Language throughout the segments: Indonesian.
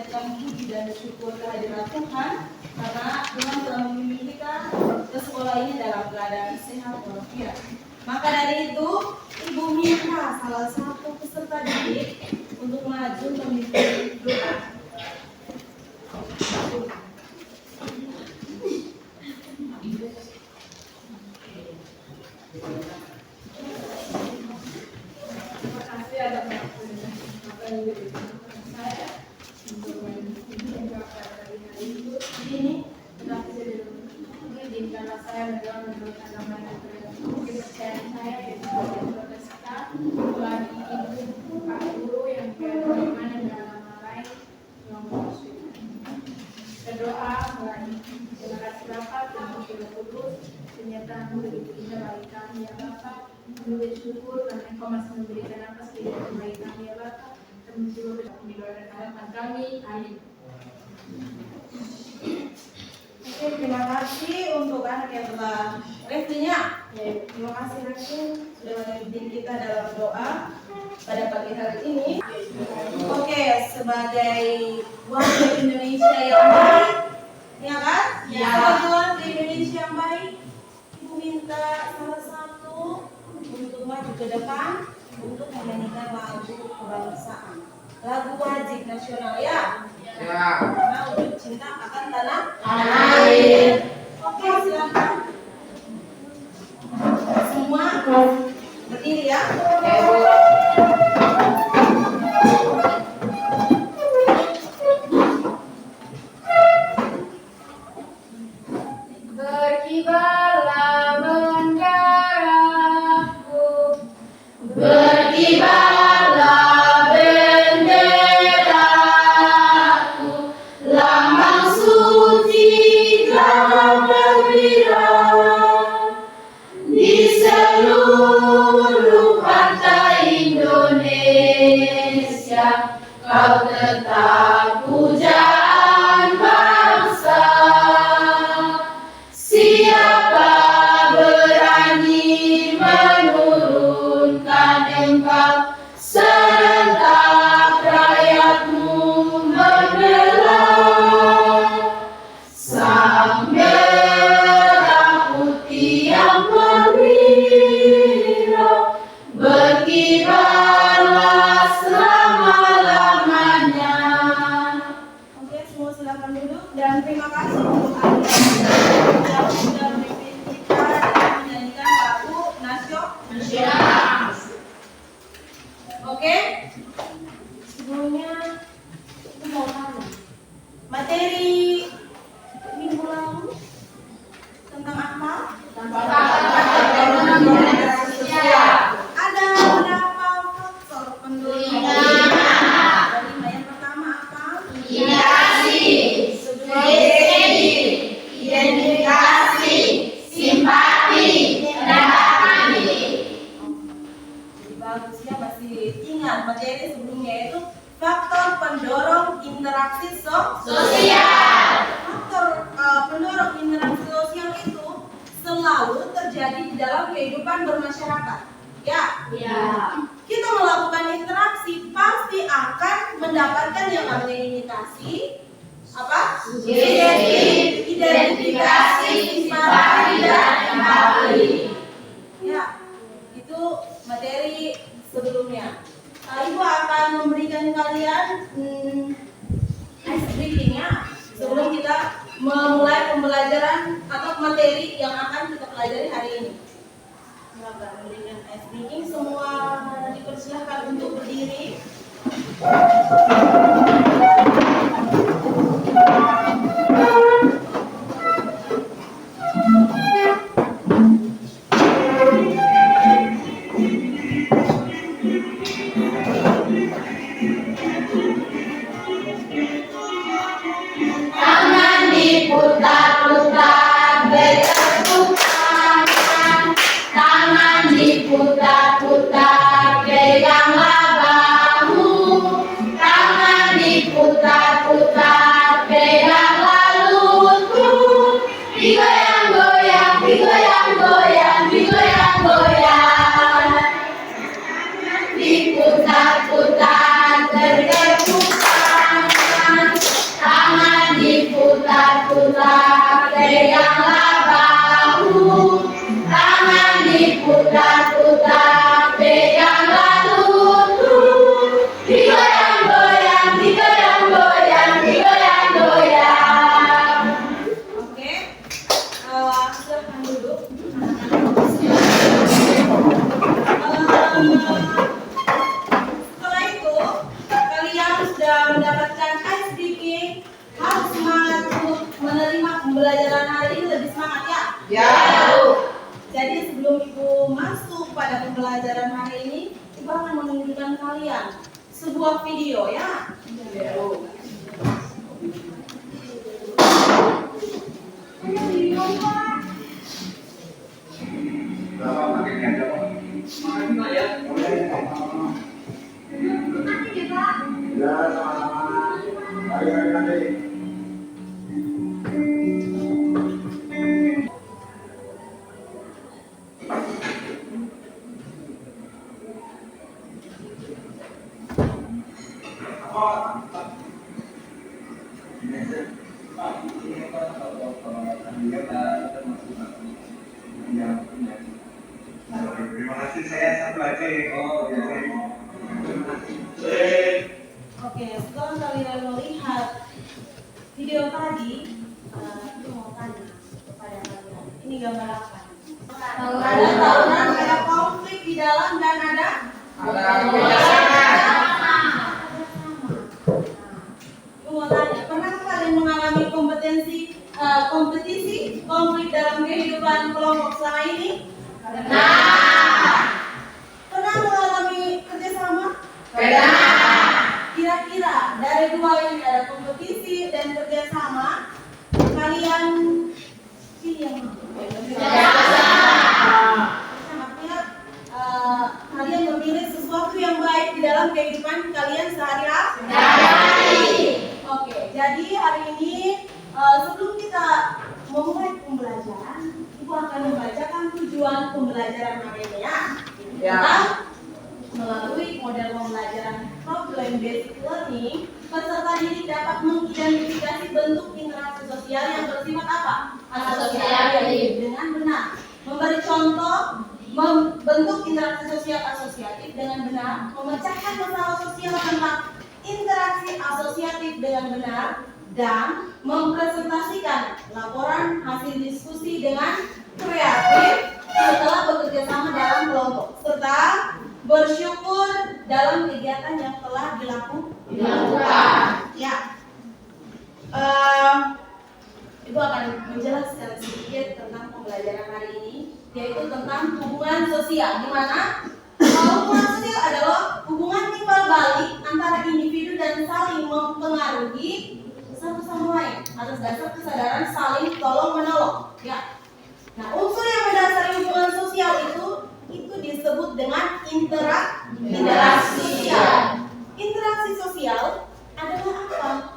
memanjatkan puji dan syukur kehadirat Tuhan karena Tuhan telah membimbing kita ke sekolah ini dalam keadaan sehat walafiat. Maka dari itu, Ibu minta salah satu peserta didik untuk maju memimpin doa. Terima kasih atas waktunya. Saya untuk mengucapkan hari itu ini izinkanlah saya menurut agama dan kepercayaan saya yaitu Protestan bagi ibu Pak Guru yang beriman dan beragama lain yang Muslim. Berdoa melalui terima kasih Bapa untuk Roh Kudus penyertaan begitu indah bagi kami ya Bapa. Kami bersyukur karena Engkau masih memberikan apa sedikit bagi kami ya Bapa. Kami bersyukur di doa dan harapan kami. Amin. Oke, terima kasih untuk anak yang telah Reflinya. Terima kasih Refli sudah memimpin kita dalam doa pada pagi hari ini. Oke, sebagai warga Indonesia yang baik, ya kan? Ya. Sebagai warga Indonesia yang baik, Ibu minta salah satu untuk maju ke depan untuk menyanyikan lagu kebangsaan, lagu wajib nasional ya. Ya. Karena untuk cinta akan tanah air. Oke, silakan. Semua berdiri ya. Berkibarlah benderaku, Berkibarlah benderaku, lambang suci telah berwibawa di seluruh pantai Indonesia. Kau tetap pujaan bangsa. Siapa berani menurunkan engkau, serentak rakyatmu membela. Sang merah putih yang perwira, berkibarlah selama-lamanya. Oke, semua silakan duduk dan terima kasih untuk Anda yang sudah memimpin kita dalam menyanyikan lagu nasional. Oke, sebelumnya kita mau tanya materi minggu lalu tentang apa? Ada berapa faktor pendorong? Yang pertama apa? Kedua, Identifikasi, simpati, jadi bagus ya, masih ingat materi sebelumnya yaitu faktor pendorong interaksi sosial. Faktor pendorong interaksi sosial itu selalu terjadi di dalam kehidupan bermasyarakat. Ya. Kita melakukan interaksi pasti akan mendapatkan yang namanya imitasi, apa? Identifikasi, simpati, dan empati. Ya, itu materi sebelumnya. Ibu akan memberikan kalian ice breaking ya, sebelum kita memulai pembelajaran atau materi yang akan kita pelajari hari ini. Silakan memberikan ice breaking. Semua dipersilahkan untuk berdiri. Tangan diputar-putar, bertepuk tangan. Tangan diputar-putar, peganglah bahu. Tangan Ya, Bu. Jadi sebelum Ibu masuk pada pembelajaran hari ini, Ibu akan menunjukkan kalian sebuah video ya. Ya, Bu. Terima kasih, saya satu lagi. Oh, ya. Oke, setelah kalian melihat video tadi, Ibu mau tanya kepada kalian, ini gambar apa? Ada tawuran, ada konflik di dalam dan ada Ibu mau tanya, pernah kalian mengalami kompetisi konflik dalam kehidupan kelompok selama ini? Pernah mengalami kerjasama? Kira-kira dari dua ini ada kompetisi dan kerjasama, kalian pilih yang mana? Artinya kalian memilih sesuatu yang baik di dalam kehidupan kalian sehari-hari. Oke, jadi hari ini sebelum kita memulai pembelajaran, Ibu akan membacakan tujuan pembelajaran hari ini ya. Tentang melalui model pembelajaran problem based learning, peserta didik dapat mengidentifikasi bentuk interaksi sosial yang bersifat apa? Asosiatif dengan benar. Memberi contoh bentuk interaksi sosial asosiatif dengan benar, memecahkan masalah sosial tentang interaksi asosiatif dengan benar, dan mempresentasikan laporan hasil diskusi dengan kreatif setelah bekerja sama dalam kelompok, serta bersyukur dalam kegiatan yang telah dilakukan. Ya, Ibu akan menjelaskan sedikit tentang pembelajaran hari ini, yaitu tentang hubungan sosial, di mana hubungan sosial adalah hubungan timbal balik antara individu dan saling mempengaruhi satu sama lain atas dasar kesadaran saling tolong menolong. Ya. Nah, unsur yang mendasari hubungan sosial itu disebut dengan interaksi sosial. Interaksi sosial adalah apa?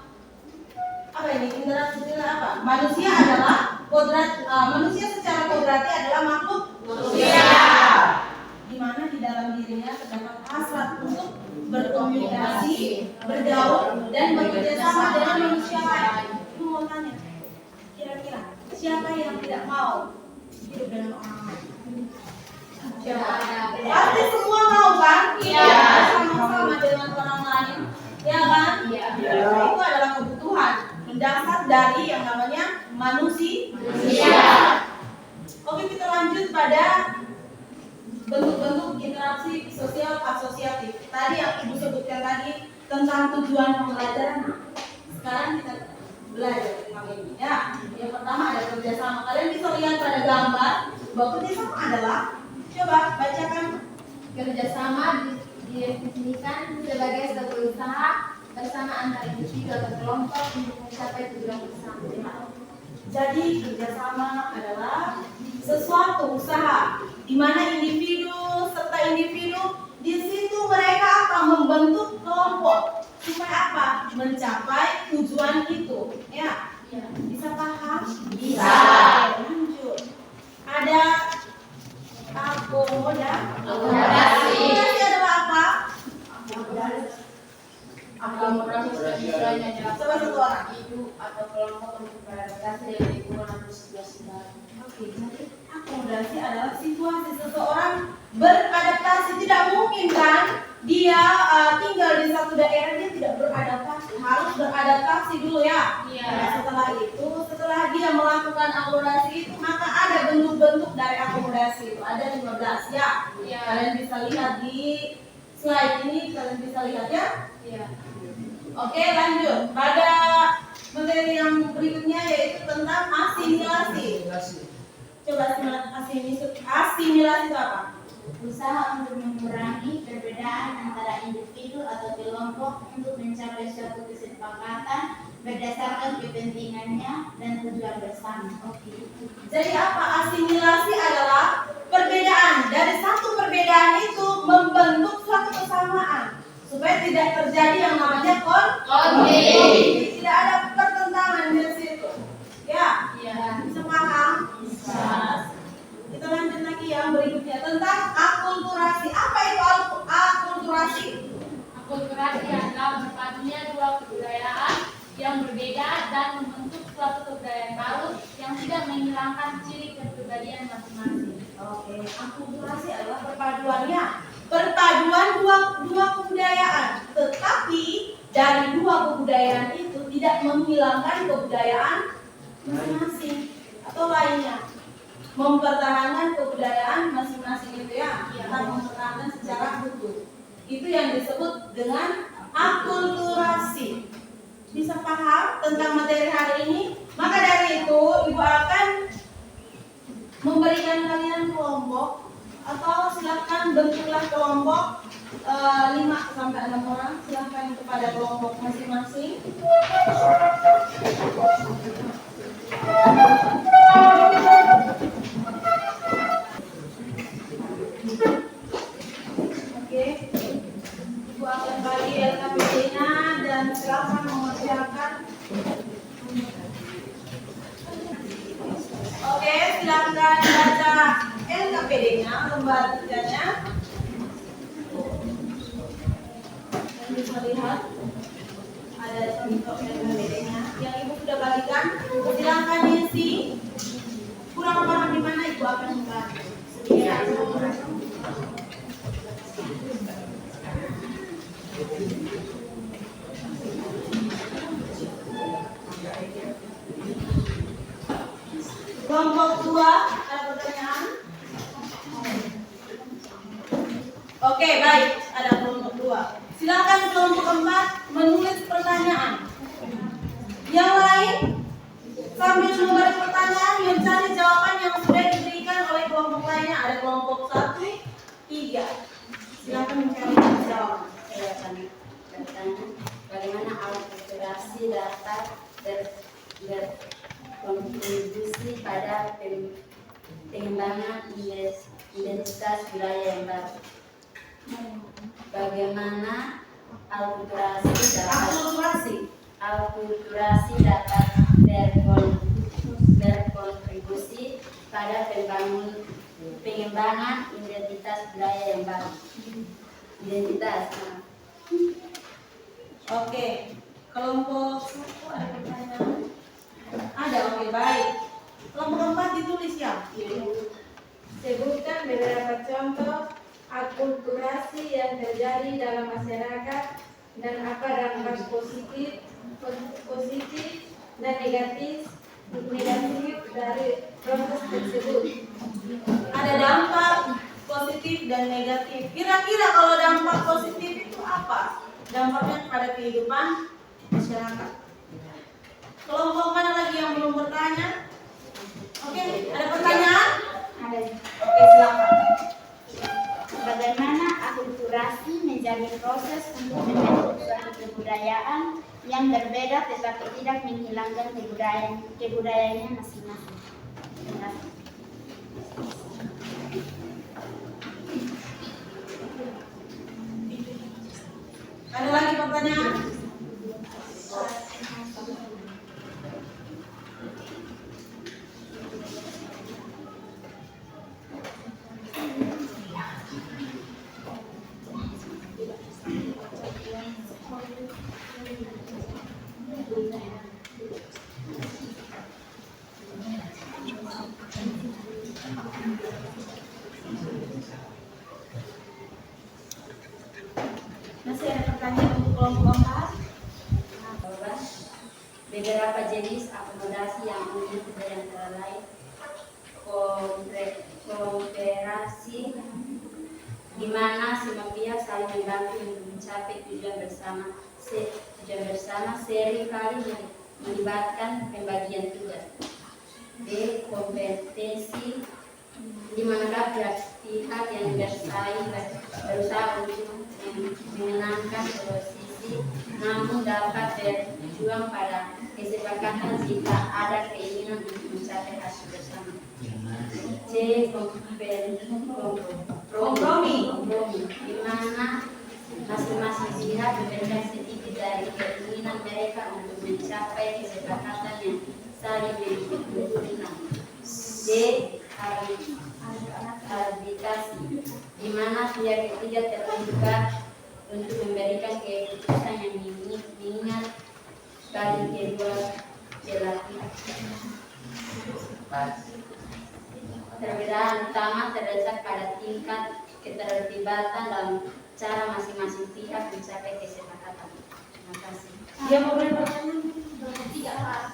Apa ini? Interaksi sosial apa? Manusia secara kodrati adalah makhluk sosial, di mana di dalam dirinya terdapat hasrat untuk berkomunikasi, bergaul, dan bekerja sama dengan manusia lain. Ibu mau tanya, kira-kira siapa yang tidak mau hidup dengan orang lain? Pasti semua mau kan? Iya. Sama-sama dengan orang lain, ya kan? Iya. Itu adalah kebutuhan mendasar dari yang namanya manusia. Oke, kita lanjut pada bentuk-bentuk interaksi sosial asosiatif. Tadi yang Ibu sebutkan tadi tentang tujuan pembelajaran. Sekarang kita belajar tentang ini ya. Yang pertama ada kerjasama. Kalian bisa lihat pada gambar bahwa kerjasama adalah, coba bacakan. Kerjasama didefinisikan sebagai suatu usaha bersama antara individu atau kelompok untuk mencapai tujuan bersama. Jadi kerjasama adalah sesuatu usaha di mana individu serta individu di situ mereka akan membentuk kelompok supaya apa? Mencapai tujuan itu. Ya, bisa paham? Bisa. Lanjut. Ada akomodasi. Akomodasi adalah apa? Akomodasi sebenarnya adalah Coba satu orang. individu atau kelompok untuk beradaptasi dengan lingkungan atau situasi baru. Oke, jadi akomodasi adalah situasi seseorang beradaptasi. Tidak mungkin kan dia tinggal di satu daerah dia tidak beradaptasi, harus beradaptasi dulu ya. Iya. Nah, setelah dia melakukan akomodasi itu, maka ada bentuk-bentuk dari akomodasi itu. Ada 15 ya. Iya. Kalian bisa lihat di slide ini, kalian bisa lihat ya. Iya. Oke, lanjut pada materi yang berikutnya, yaitu tentang asimilasi. Coba asimilasi itu apa? Usaha untuk mengurangi perbedaan antara individu atau kelompok untuk mencapai suatu kesepakatan berdasarkan kepentingannya dan tujuan bersama. Oke. Jadi apa? Asimilasi adalah perbedaan. Dari satu perbedaan itu membentuk suatu kesamaan supaya tidak terjadi yang namanya konflik. Tidak ada pertentangan di situ. Ya? Iya. Bisa paham? Bisa. Kita lanjut lagi yang berikutnya tentang akulturasi. Apa itu akulturasi? Akulturasi adalah berpadunya dua kebudayaan yang berbeda dan membentuk suatu kebudayaan baru yang tidak menghilangkan ciri kepribadian masing-masing. Oke, akulturasi adalah perpaduan dua kebudayaan, tetapi dari dua kebudayaan itu tidak menghilangkan kebudayaan masing-masing atau lainnya, mempertahankan kebudayaan masing-masing itu ya, tetap mempertahankan secara utuh. Itu yang disebut dengan akulturasi. Bisa paham tentang materi hari ini? Maka dari itu Ibu akan memberikan kalian kelompok atau silakan bentuklah kelompok 5 sampai 6 orang, silakan kepada kelompok masing-masing. Oke, Ibu akan bagi LKPD-nya dan silakan mengerjakan. Oke, silakan baca LKPD-nya, lembar kerjanya. Dan bisa lihat ada contoh LKPD-nya yang Ibu sudah bagikan. Silakan isi. Kurang paham di mana Ibu akan membantu. Kelompok 2 ada pertanyaan? Oke, baik, ada kelompok 2. Silakan kelompok 4 menulis pertanyaan. Yang lain sambil memberi pertanyaan mencari jawaban yang sudah diberikan oleh kelompok lainnya. Ada kelompok 1, 3. Silakan mencari jawaban. Saya akan bertanya bagaimana akulturasi dapat berkontribusi pada pengembangan identitas budaya yang baru. Bagaimana akulturasi dapat berkontribusi pada pengembangan identitas budaya yang baru. Oke, kelompok 1 ada pertanyaan? Ada, oke, baik. Kelompok 4 ditulis ya? Sebutkan beberapa contoh akulturasi yang terjadi dalam masyarakat dan apa dampak positif dan negatif dari proses tersebut. Ada dampak positif dan negatif. Kira-kira kalau dampak positif itu apa? Dampaknya kepada kehidupan masyarakat. Kelompok mana lagi yang belum bertanya? Oke, ada pertanyaan? Ada. Oke, silakan. Bagaimana akulturasi menjadi proses untuk membentuk suatu kebudayaan yang berbeda tetapi tidak menghilangkan kebudayaannya masing-masing. Terima kasih. Ada lagi pertanyaan? Masih ada pertanyaan untuk kelompok 4? Beberapa jenis akomodasi yang umum dan antara lain kooperasi di mana semua pihak saling membantu untuk mencapai tujuan bersama sering kali melibatkan pembagian tugas. B. Kompetensi, di manakah pihak yang bersaing berusaha untuk menyenangkan posisi, namun dapat berjuang pada kesepakatan jika ada keinginan untuk mencapai hasil bersama. C. Kompromi, di mana masing-masing pihak memberikan sedikit dari keinginan mereka untuk mencapai kesepakatan yang saling menguntungkan. D. Arbitrasi, di mana pihak ketiga terlibat untuk memberikan keputusan yang mengingat bagi kedua belah pihak. Perbedaan utama terletak pada tingkat keterlibatan dalam cara masing-masing pihak mencapai kesepakatan. Terima kasih. Dia mau beri pertanyaan? Tidak pas.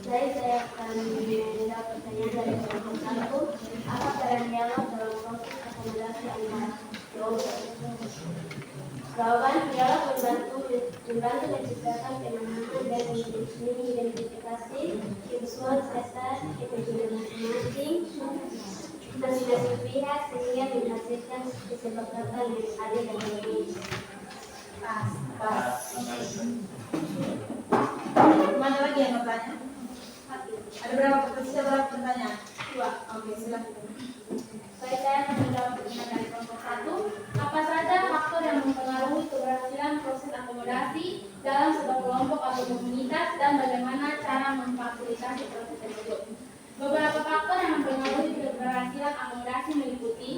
Baik, saya akan menjawab pertanyaan dari kelompok 1. Apa peran dialog dalam proses akomodasi antar kelompok? Jawaban, dialog membantu menciptakan pemahaman dan mengidentifikasi kebutuhan serta kepentingan masing-masing pihak sehingga menghasilkan kesepakatan yang adil dan baik. Pas. Mana lagi yang bertanya? Ada berapa pertanyaan? 2. Oke, silakan. Baik, saya akan menjawab pertanyaan dari kelompok 1. Apa saja faktor yang mempengaruhi keberhasilan proses akomodasi dalam sebuah kelompok atau komunitas dan bagaimana cara memfasilitasi proses tersebut? Beberapa faktor yang mempengaruhi keberhasilan akomodasi meliputi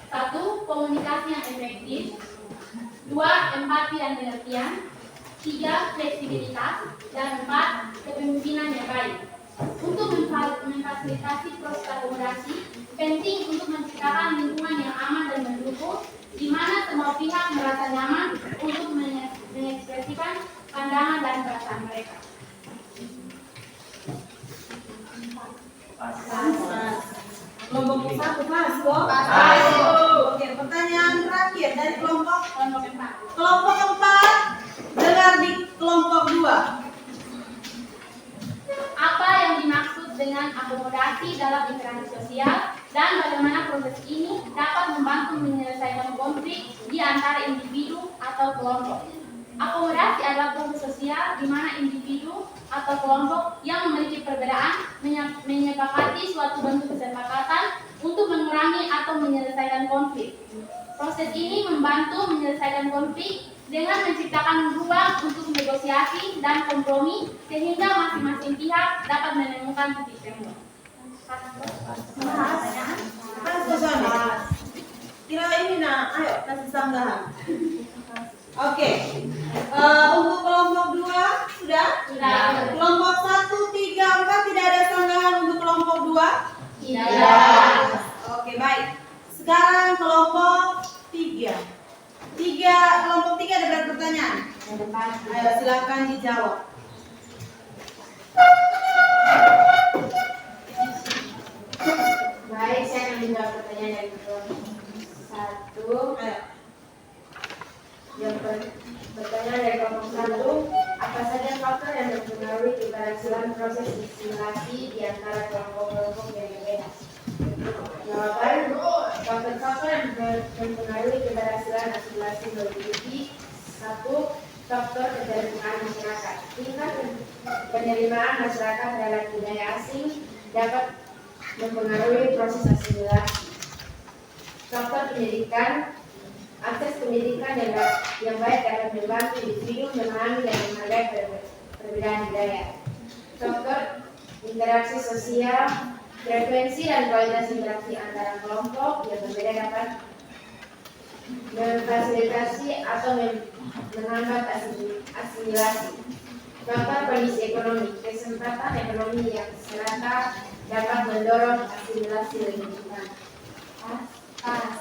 1. Komunikasi yang efektif, 2. Empati dan pengertian, 3. Fleksibilitas, dan 4. Kepemimpinan yang baik. Untuk memfasilitasi proses akomodasi, penting untuk menciptakan lingkungan yang aman dan mendukung, di mana semua pihak merasa nyaman untuk mengekspresikan pandangan dan perasaan mereka. Pas. Kelompok 1 pas, kok? Pas. Oke, pertanyaan terakhir dari kelompok 4. Kelompok 4, dengar di kelompok 2. Apa yang dimaksud dengan akomodasi dalam interaksi sosial dan bagaimana proses ini dapat membantu menyelesaikan konflik di antara individu atau kelompok. Akomodasi adalah proses sosial di mana individu atau kelompok yang memiliki perbedaan menyepakati suatu bentuk kesepakatan untuk mengurangi atau menyelesaikan konflik. Proses ini membantu menyelesaikan konflik dengan menciptakan ruang untuk negosiasi dan kompromi sehingga masing-masing pihak dapat menemukan titik temu. Pas Susana. Kira ini nah, ayo kasih sanggahan. Oke. Untuk kelompok 2 sudah? Sudah. Kelompok 1, 3, 4 tidak ada sanggahan untuk kelompok 2? Tidak. Oke, baik. Sekarang kelompok 3. Kelompok 3 ada berapa pertanyaan? Ayo silakan dijawab. Baik, saya akan menjawab pertanyaan dari kelompok 1. Ayo. Yang pertanyaan dari kelompok 1, apa saja faktor yang mempengaruhi keberhasilan proses asimilasi di antara kelompok-kelompok yang berbeda? Jawaban, faktor-faktor yang mempengaruhi keberhasilan asimilasi meliputi 1. Faktor keterbukaan masyarakat. Tingkat penerimaan masyarakat terhadap budaya asing dapat mempengaruhi proses asimilasi. Faktor pendidikan, akses pendidikan yang baik dapat membantu individu memahami dan menghargai perbedaan budaya. Faktor interaksi sosial, frekuensi dan kualitas interaksi antara kelompok yang berbeda dapat memfasilitasi atau menghambat asimilasi. Faktor kondisi ekonomi, kesempatan ekonomi yang serata dapat mendorong asimilasi lebih cepat. Pas.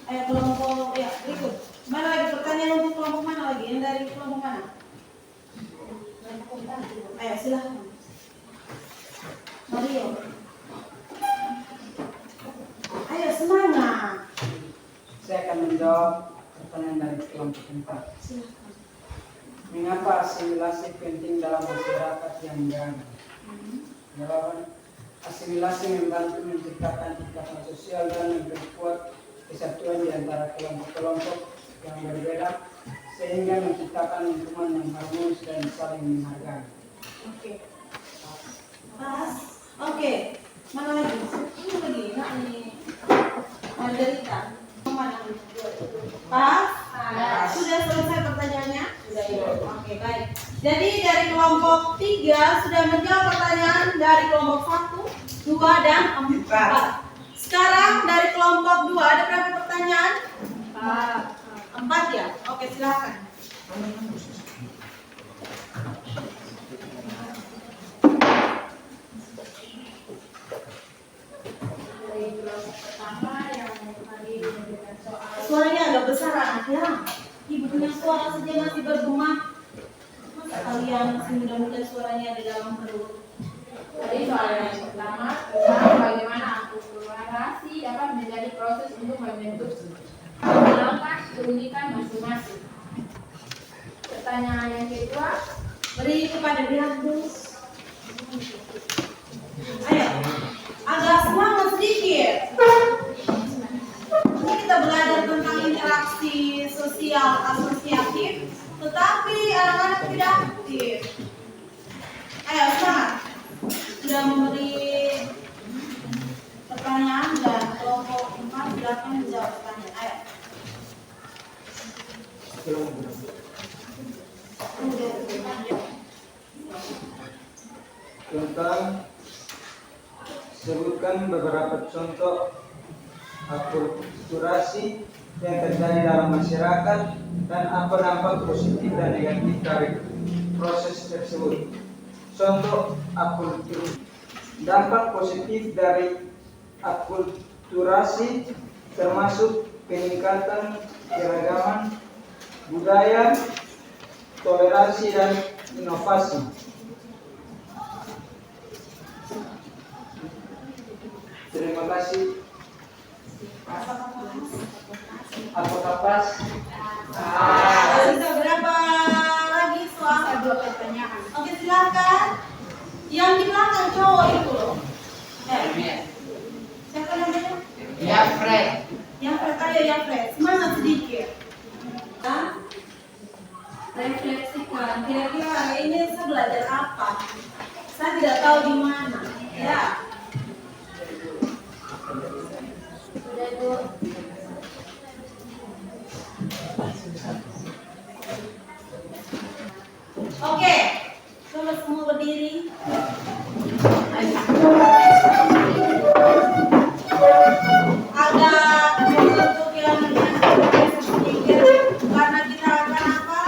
Ayo kelompok ya berikut. Mana lagi pertanyaan untuk kelompok mana lagi? Yang dari kelompok mana? Ayo silakan. Mario. Ayo semangat. Saya akan menjawab menjawab pertanyaan dari kelompok 4. Mengapa asimilasi penting dalam masyarakat yang beragam? Jawaban: asimilasi membantu menciptakan ikatan sosial dan memperkuat kesatuan di antara kelompok-kelompok yang berbeda, sehingga menciptakan lingkungan yang harmonis dan saling menghargai. Oke. Pas. Oke. Mana lagi? Ini lagi. Nah, ini Margarita. Mana? Pas. Sudah selesai pertanyaannya? Sudah ya. Oke, baik. Jadi dari kelompok 3 sudah menjawab pertanyaan dari kelompok 1, 2, dan 4. Sekarang dari kelompok 2 ada berapa pertanyaan? 4 ya? Oke, silakan. Dari kelompok pertama yang tadi memberikan soal. Suaranya agak besar anaknya. Ibu punya suara saja masih bergema. Masa kalian masih mudah-mudahan suaranya di dalam perut? Tadi soal yang pertama tentang bagaimana akulturasi dapat menjadi proses untuk membentuk langkah keunikan masing-masing. Pertanyaan yang kedua, Beri kepada pihak dulu. Ayo, agak semangat sedikit. Ini kita belajar tentang interaksi sosial asosiatif, tetapi anak-anak tidak aktif. Ayo, semangat. Sudah memberi pertanyaan dan kelompok 4 silakan menjawab pertanyaan. Ayo. Tentang sebutkan beberapa contoh akulturasi yang terjadi dalam masyarakat dan apa dampak positif dan negatif dari proses tersebut. Contoh akulturasi. Dampak positif dari akulturasi termasuk peningkatan keragaman budaya, toleransi, dan inovasi. Terima kasih. Apakah pas? Bisa berapa lagi soal? 2 pertanyaan. Oke, silakan. Yang di belakang cowok itu loh. Siapa namanya? Ya, Fred. Yang pertanyaan yang fresh. Semangat sedikit. Nah, refleksikan. Kira-kira hari ini saya belajar apa? Saya tidak tahu di mana. Ya. Sudah itu. Oke. Coba semua berdiri. Agak untuk yang sedikit karena kita akan apa?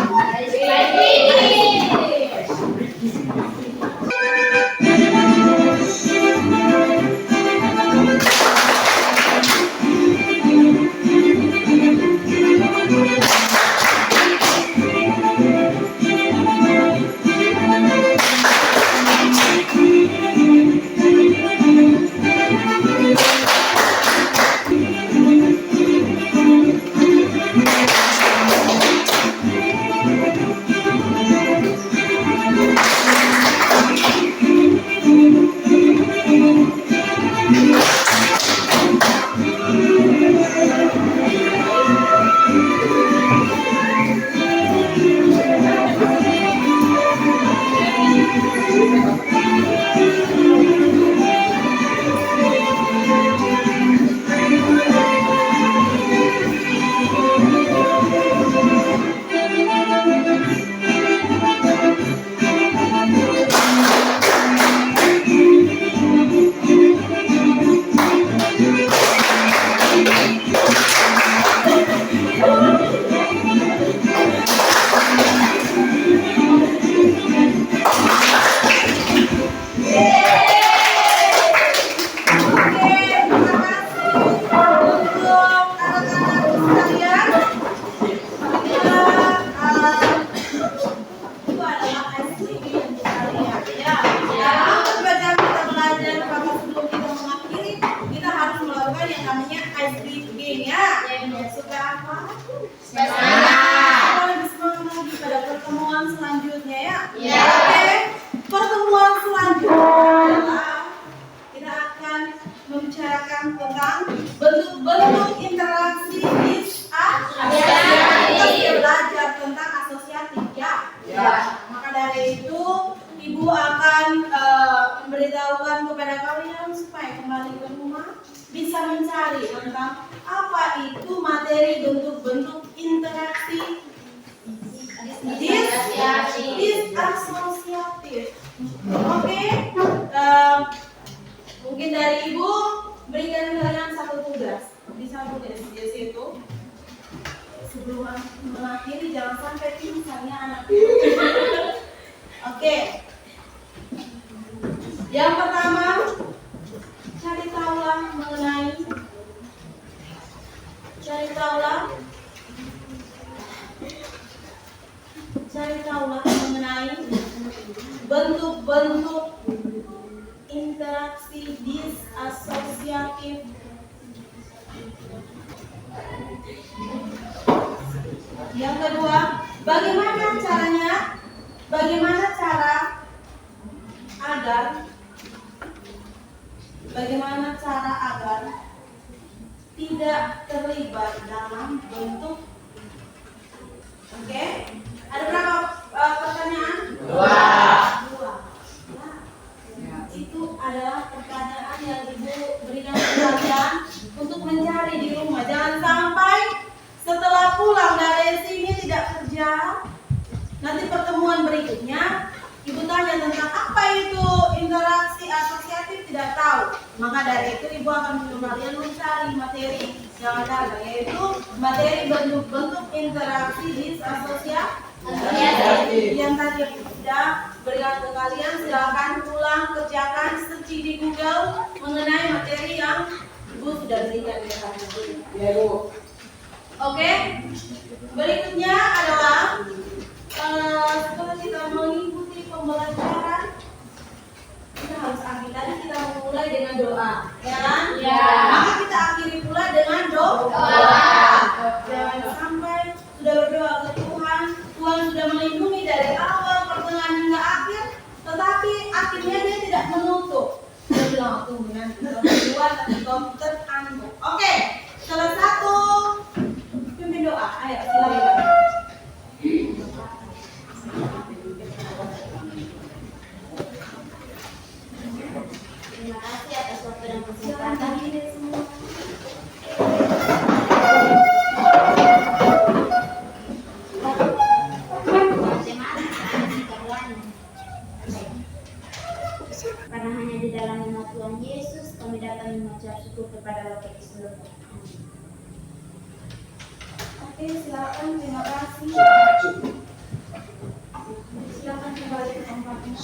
yang namanya ice breaking ya. Suka apa? Lebih semangat lagi pada pertemuan selanjutnya ya. Oke. Pertemuan selanjutnya adalah kita akan membicarakan tentang bentuk-bentuk interaksi kita belajar tentang asosiatif ya. Maka dari itu Ibu akan memberitahukan kepada kalian supaya kembali ke rumah bisa mencari tentang apa itu materi bentuk-bentuk interaksi disasosiatif. Oke. Mungkin dari Ibu berikan kalian satu tugas. Bisa tugas di situ. Sebelum mengakhiri jangan sampai pingsannya anak. Oke. Yang pertama, cari tahulah mengenai bentuk-bentuk interaksi disasosiatif. Yang kedua, bagaimana cara agar tidak terlibat dalam bentuk. Oke? Ada berapa pertanyaan? Dua. Nah, itu adalah pertanyaan yang Ibu berikan ke kalian untuk mencari di rumah. Jangan sampai setelah pulang dari sini tidak kerja. Nanti pertemuan berikutnya Ibu tanya tentang apa itu interaksi asosiatif, tidak tahu. Maka dari itu Ibu akan menyuruh kalian mencari materi yang ada, yaitu materi bentuk-bentuk interaksi disasosiatif. Yang tadi sudah berikan ke kalian, silakan pulang kerjakan, searching di Google mengenai materi yang Ibu sudah berikan ke kalian. Ya Bu. Oke. Berikutnya adalah setelah kita mengikuti pembelajaran, kita harus akhiri. Tadi kita memulai dengan doa, ya kan? Ya. Maka kita akhiri pula dengan doa. Jangan sampai sudah berdoa ke Tuhan, Tuhan sudah melindungi dari awal, pertengahan hingga akhir, tetapi akhirnya dia tidak menutup. Dia bilang, tunggu nanti kalau berdua tapi komputer antuk. Oke, salah satu pimpin doa. Ayo silakan. Terima kasih atas waktu dan kesempatan. Karena hanya di dalam nama Tuhan Yesus kami dapat mengucap syukur kepada Bapa di surga. Oke, silakan. Terima kasih. Silakan kembali ke tempatnya.